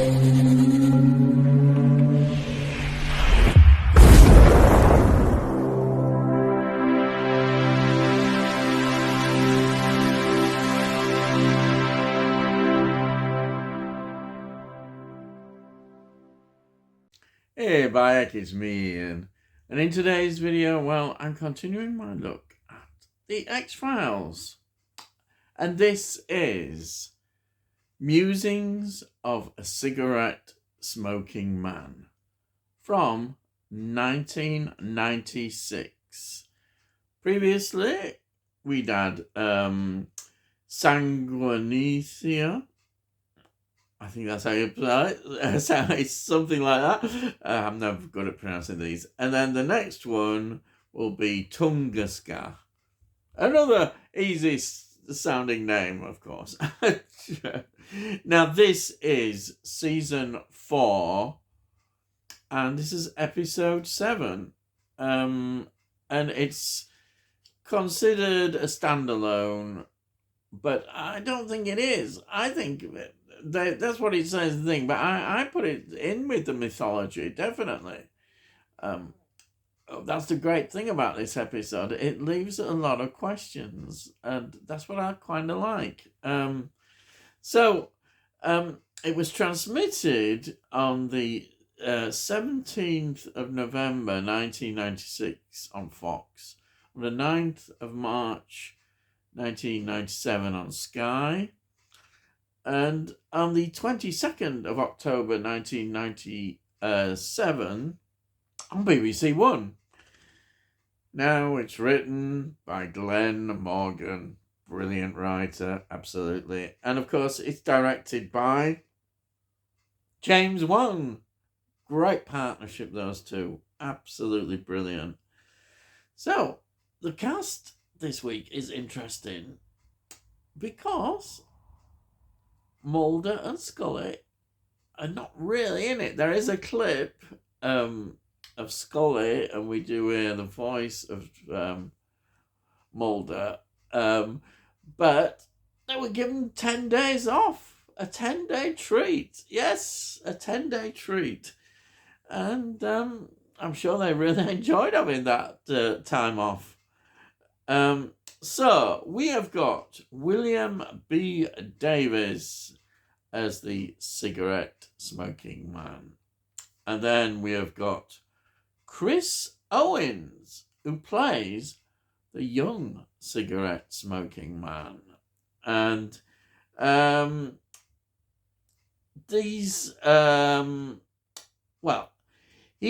Hey, Bayek, it's me, Ian. And in today's video, well, I'm continuing my look at the X-Files. And this is Musings of a Cigarette Smoking Man from 1996. Previously, we'd had Sanguinicia. I think that's how you play it. It's something like that. I'm never good at pronouncing these. And then the next one will be Tunguska. Another easy sounding name, of course. Now, this is season 4, and this is episode 7. And it's considered a standalone, but I don't think it is. I think that's what it says the thing, but I put it in with the mythology, definitely. That's the great thing about this episode. It leaves a lot of questions, and that's what I kind of like. It was transmitted on the 17th of November 1996 on Fox, on the 9th of March 1997 on Sky, and on the 22nd of October 1997 on BBC One. Now, it's written by Glenn Morgan, brilliant writer, absolutely. And of course, it's directed by James Wan. Great partnership, those two. Absolutely brilliant. So, the cast this week is interesting because Mulder and Scully are not really in it. There is a clip of Scully, and we do hear the voice of Mulder, but they were given 10 days off. A 10-day treat. Yes, a 10-day treat. And I'm sure they really enjoyed having that time off. So we have got William B. Davis as the cigarette smoking man. And then we have got Chris Owens, who plays the young cigarette smoking man. And he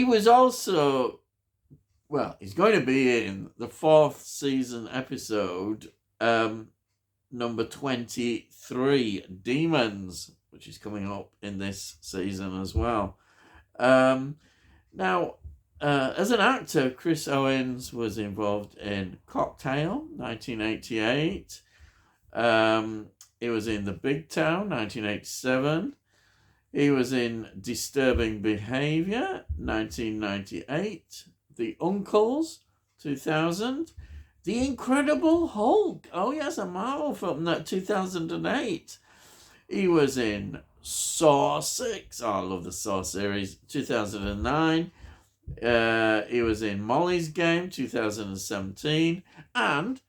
was also, he's going to be in the 4th season episode, number 23, Demons, which is coming up in this season as well. Now, as an actor, Chris Owens was involved in Cocktail, 1988. He was in The Big Town, 1987. He was in Disturbing Behaviour, 1998. The Uncles, 2000. The Incredible Hulk. Oh, yes, a Marvel film, 2008. He was in Saw 6. Oh, I love the Saw series, 2009. He was in Molly's Game, 2017. And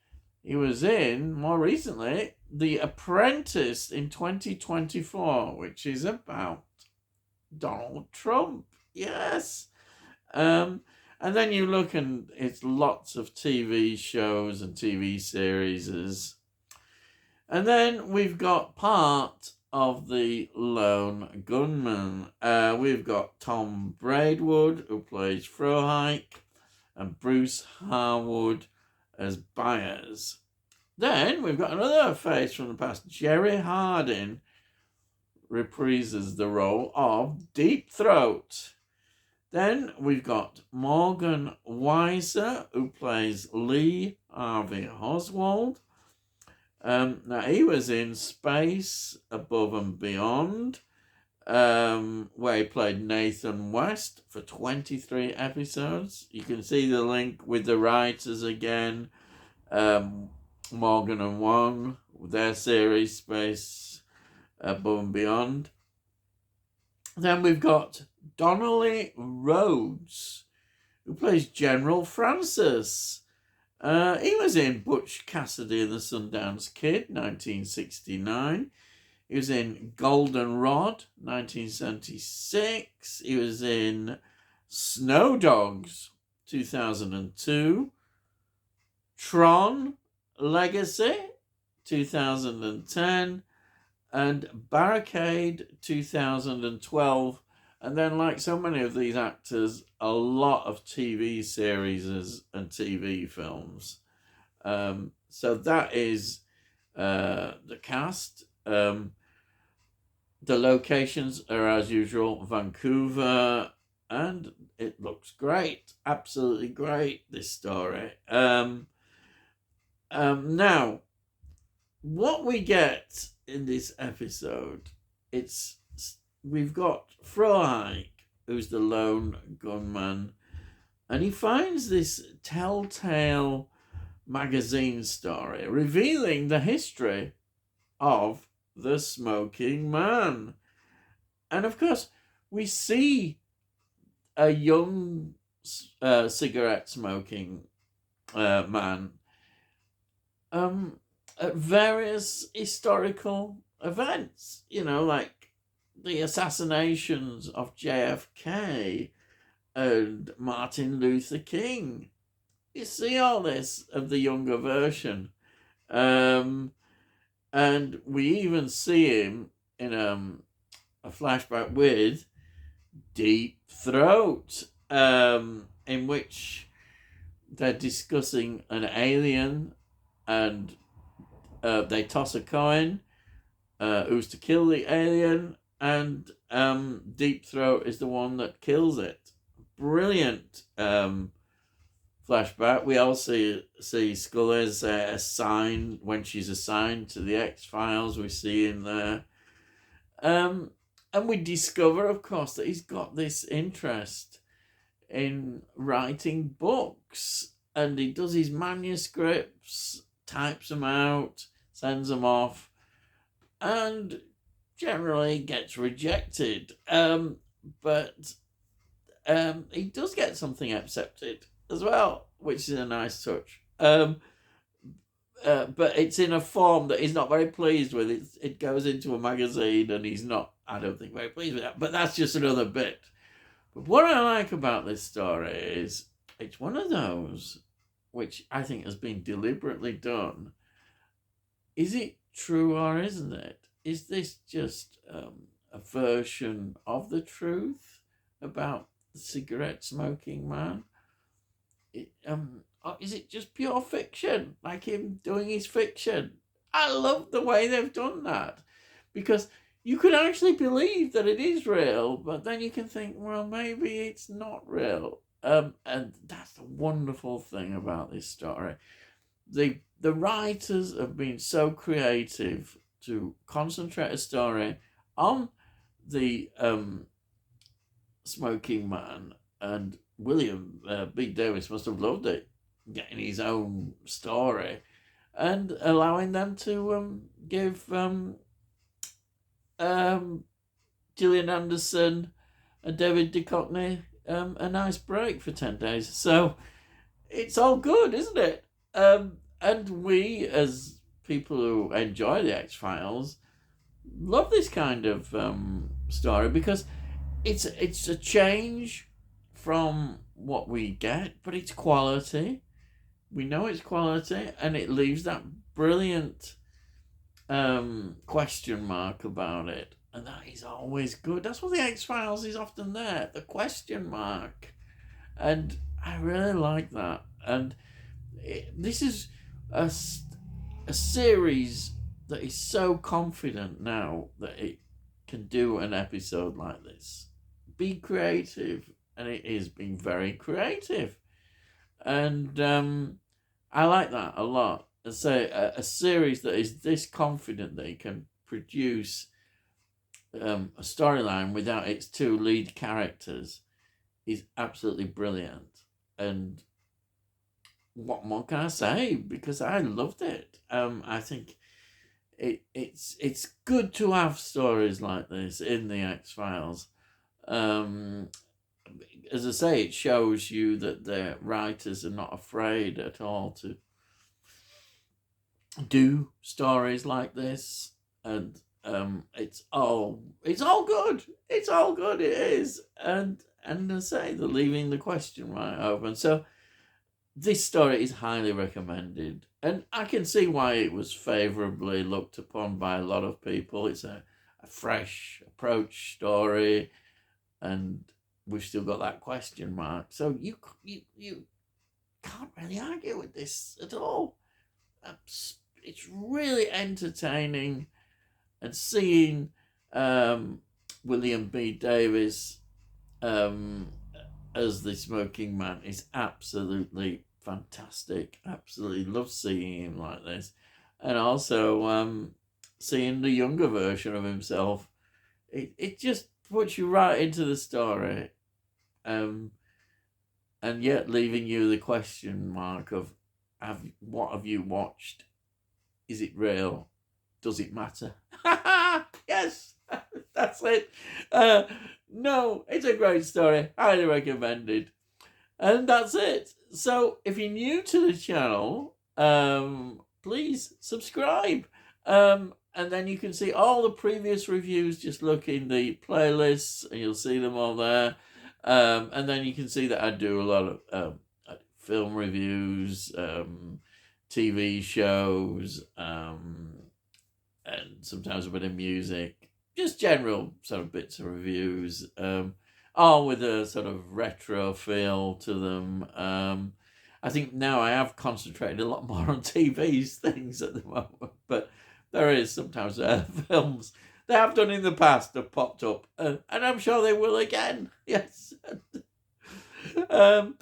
he was in, more recently, The Apprentice in 2024, which is about Donald Trump. Yes. And then you look, and it's lots of TV shows and TV series. And then we've got part of the Lone Gunman. We've got Tom Braidwood, who plays Frohike, and Bruce Harwood as Byers. Then we've got another face from the past. Jerry Hardin reprises the role of Deep Throat. Then we've got Morgan Weiser, who plays Lee Harvey Oswald. Now, he was in Space Above and Beyond, where he played Nathan West for 23 episodes. You can see the link with the writers again, Morgan and Wong, their series Space Above and Beyond. Then we've got Donnelly Rhodes, who plays General Francis. He was in Butch Cassidy and the Sundance Kid, 1969. He was in Goldenrod, 1976. He was in Snow Dogs, 2002. Tron Legacy, 2010. And Barricade, 2012. And then, like so many of these actors, a lot of TV series and TV films. So that is the cast. The locations are, as usual, Vancouver, and it looks great. Absolutely great, this story. Now, what we get in this episode, we've got Frohike, who's the lone gunman, and he finds this telltale magazine story revealing the history of the smoking man. And of course, we see a young cigarette smoking man at various historical events, like the assassinations of JFK and Martin Luther King. You see all this of the younger version. And we even see him in a flashback with Deep Throat, in which they're discussing an alien, and they toss a coin who's to kill the alien, and Deep Throat is the one that kills it. Brilliant flashback. We also see Scully's assigned, when she's assigned to the X-Files, we see him there. And we discover, of course, that he's got this interest in writing books, and he does his manuscripts, types them out, sends them off, and generally gets rejected. But he does get something accepted as well, which is a nice touch. But it's in a form that he's not very pleased with. It goes into a magazine, and he's not, I don't think, very pleased with that. But that's just another bit. But what I like about this story is it's one of those which I think has been deliberately done. Is it true or isn't it? Is this just a version of the truth about the cigarette smoking man? Or is it just pure fiction, like him doing his fiction? I love the way they've done that, because you could actually believe that it is real, but then you can think, well, maybe it's not real. And that's the wonderful thing about this story. The writers have been so creative to concentrate a story on the smoking man, and William B. Davis must have loved it, getting his own story, and allowing them to give Gillian Anderson and David Duchovny a nice break for 10 days. So it's all good, isn't it? And we, as people who enjoy the X-Files, love this kind of story, because it's a change from what we get, but it's quality. We know it's quality, and it leaves that brilliant question mark about it. And that is always good. That's what the X-Files is often there, the question mark. And I really like that. And this is a series that is so confident now that it can do an episode like this. Be creative. And it is being very creative. And I like that a lot. A series that is this confident that it can produce a storyline without its two lead characters is absolutely brilliant. And what more can I say? Because I loved it. I think it's good to have stories like this in the X-Files. Um, as I say, it shows you that the writers are not afraid at all to do stories like this, and it's all good. It's all good. It is, and I say they're leaving the question right open. So this story is highly recommended, and I can see why it was favourably looked upon by a lot of people. It's a fresh approach story, and we've still got that question mark. So you can't really argue with this at all. It's really entertaining, and seeing William B. Davis um, as the smoking man is absolutely fantastic. Absolutely love seeing him like this, and also seeing the younger version of himself. It just puts you right into the story, and yet leaving you the question mark of what have you watched? Is it real? Does it matter? Yes, that's it. No, it's a great story. Highly recommended. And that's it. So if you're new to the channel, please subscribe. And then you can see all the previous reviews. Just look in the playlists and you'll see them all there. And then you can see that I do a lot of film reviews, TV shows, and sometimes a bit of music, just general sort of bits of reviews, all with a sort of retro feel to them. I think now I have concentrated a lot more on TV's things at the moment, but there is sometimes films they have done in the past have popped up, and I'm sure they will again. Yes. And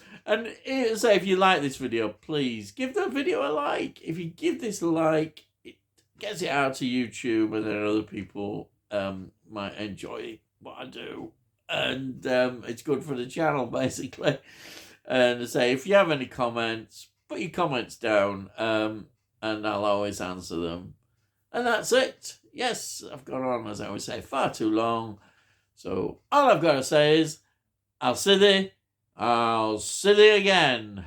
say if you like this video, please give the video a like. If you give this a like, it gets it out to YouTube, and then other people might enjoy what I do, and it's good for the channel basically. And say if you have any comments, put your comments down, and I'll always answer them. And that's it. Yes, I've gone on, as I always say, far too long. So all I've got to say is I'll see thee again.